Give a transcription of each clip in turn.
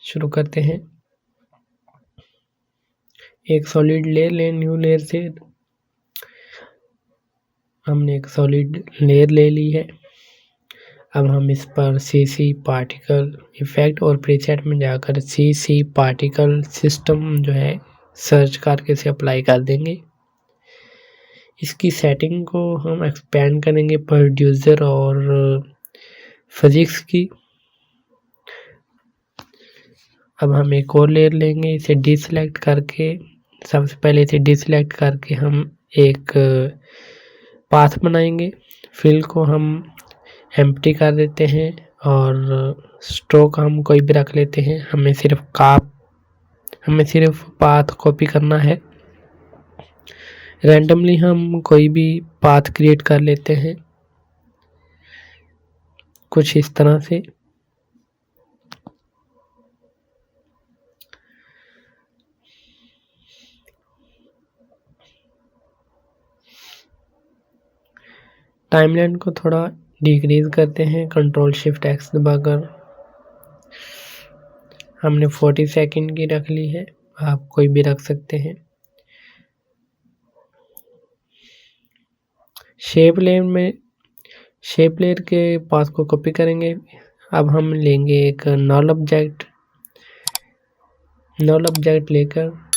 शुरू करते हैं। एक सॉलिड लेयर लें, न्यू लेयर से हमने एक सॉलिड लेयर ले ली है। अब हम इस पर CC पार्टिकल इफेक्ट और प्रीसेट में जाकर CC पार्टिकल सिस्टम जो है सर्च करके इसे अप्लाई कर देंगे। इसकी सेटिंग को हम एक्सपेंड करेंगे प्रोड्यूसर और फिजिक्स की। अब हम एक और लेयर लेंगे, इसे डिसलेक्ट करके, सबसे पहले इसे डिसलेक्ट करके हम एक पाथ बनाएंगे। फिल को हम एम्प्टी कर देते हैं और स्ट्रोक हम कोई भी रख लेते हैं। हमें सिर्फ पाथ कॉपी करना है। रैंडमली हम कोई भी पाथ क्रिएट कर लेते हैं कुछ इस तरह से। टाइमलाइन को थोड़ा डिक्रीज करते हैं, कंट्रोल शिफ्ट एक्स दबाकर। हमने 40 सेकंड की रख ली है, आप कोई भी रख सकते हैं। शेप लेयर के पाथ को कॉपी करेंगे। अब हम लेंगे एक नल ऑब्जेक्ट लेकर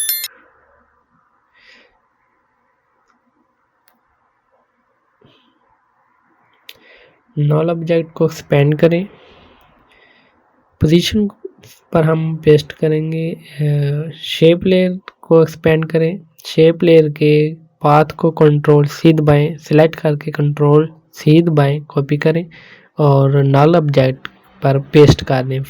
नल ऑब्जेक्ट को एक्सपेंड करें। पोजीशन पर हम पेस्ट करेंगे। शेप लेयर को एक्सपेंड करें। शेप लेयर के पाथ को कंट्रोल सी दबाएं, सिलेक्ट करके कंट्रोल सी दबाएं, कॉपी करें और नल ऑब्जेक्ट पर पेस्ट कर दें।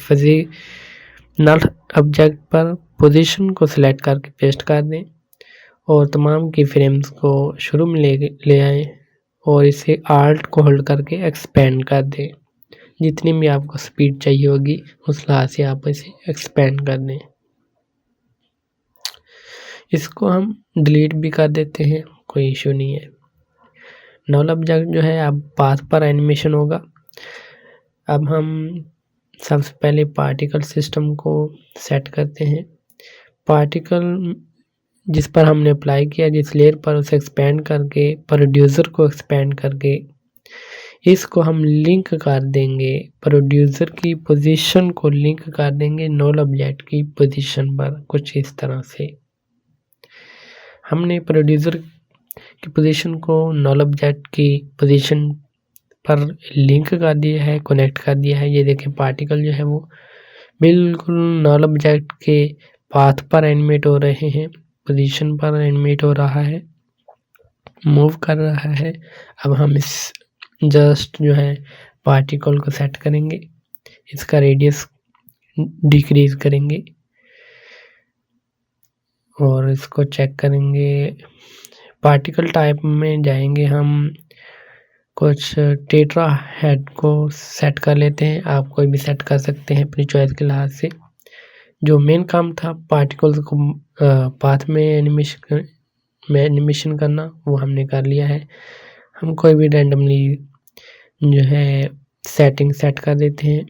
नल ऑब्जेक्ट पर पोजीशन को सिलेक्ट करके पेस्ट कर दें और तमाम की फ्रेम्स को शुरू में ले आएँ और इसे आल्ट को होल्ड करके एक्सपेंड कर दें। जितनी भी आपको स्पीड चाहिए होगी उस लिहाज से आप इसे एक्सपेंड कर दें। इसको हम डिलीट भी कर देते हैं, कोई इशू नहीं है। नल ऑब्जेक्ट जो है अब पाथ पर एनिमेशन होगा। अब हम सबसे पहले पार्टिकल सिस्टम को सेट करते हैं। पार्टिकल जिस पर हमने अप्लाई किया, जिस लेयर पर, उसे एक्सपेंड करके, प्रोड्यूसर को एक्सपेंड करके इसको हम लिंक कर देंगे। प्रोड्यूसर की पोजीशन को लिंक कर देंगे नल ऑब्जेक्ट की पोजीशन पर, कुछ इस तरह से। हमने प्रोड्यूसर की पोजीशन को नल ऑब्जेक्ट की पोजीशन पर लिंक कर दिया है, कनेक्ट कर दिया है। ये देखें पार्टिकल जो है वो बिल्कुल नल ऑब्जेक्ट के पाथ पर एनिमेट हो रहे हैं, पोजीशन पर एनिमेट हो रहा है, मूव कर रहा है। अब हम इस जस्ट जो है पार्टिकल को सेट करेंगे, इसका रेडियस डिक्रीज करेंगे और इसको चेक करेंगे। पार्टिकल टाइप में जाएंगे, हम कुछ टेट्रा हेड को सेट कर लेते हैं। आप कोई भी सेट कर सकते हैं अपनी चॉइस के लिहाज से। जो मेन काम था पार्टिकल्स को पाथ में एनिमेशन करना, वो हमने कर लिया है। हम कोई भी रैंडमली जो है सेटिंग सेट कर देते हैं।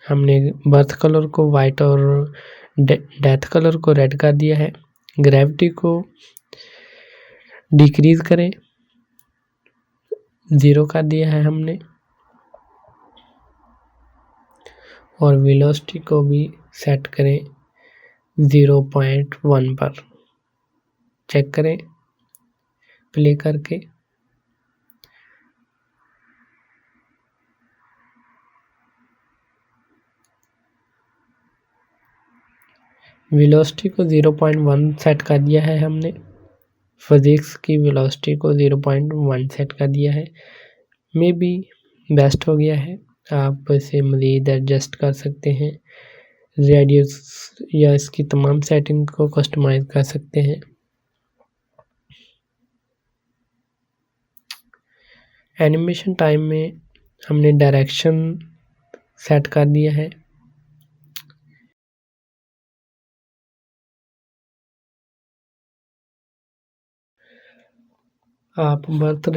हमने बर्थ कलर को वाइट और डेथ कलर को रेड कर दिया है। ग्रेविटी को डिक्रीज करें, 0 कर दिया है हमने और वेलोसिटी को भी सेट करें 0.1 पर। चेक करें प्ले करके। वेलोसिटी को 0.1 सेट कर दिया है हमने। फिजिक्स की वेलोसिटी को 0.1 सेट कर दिया है। मे बी बेस्ट हो गया है। आप इसे मज़ीद एडजस्ट कर सकते हैं, रेडियस या इसकी तमाम सेटिंग को कस्टमाइज कर सकते हैं। एनिमेशन टाइम में हमने डायरेक्शन सेट कर दिया है। आप बर्थ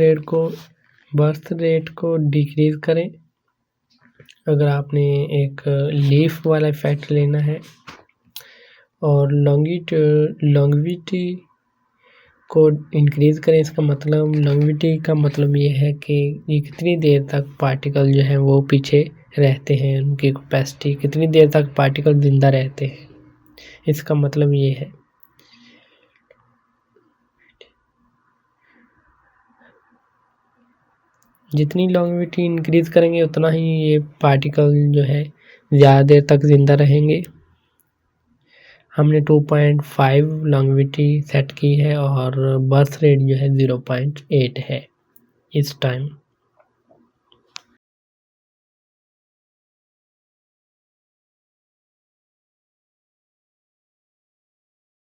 रेट को डिक्रीज करें अगर आपने एक लीफ वाला इफेक्ट लेना है और लॉन्गिविटी को इंक्रीज करें, इसका मतलब लॉन्गिविटी का मतलब ये है कि ये कितनी देर तक पार्टिकल जो है वो पीछे रहते हैं, उनकी कैपेसिटी कितनी देर तक पार्टिकल जिंदा रहते हैं, इसका मतलब ये है। जितनी लॉन्गिविटी इंक्रीज करेंगे उतना ही ये पार्टिकल जो है ज़्यादा देर तक जिंदा रहेंगे। हमने 2.5 लॉन्गिविटी सेट की है और बर्थ रेट जो है 0.8 है इस टाइम।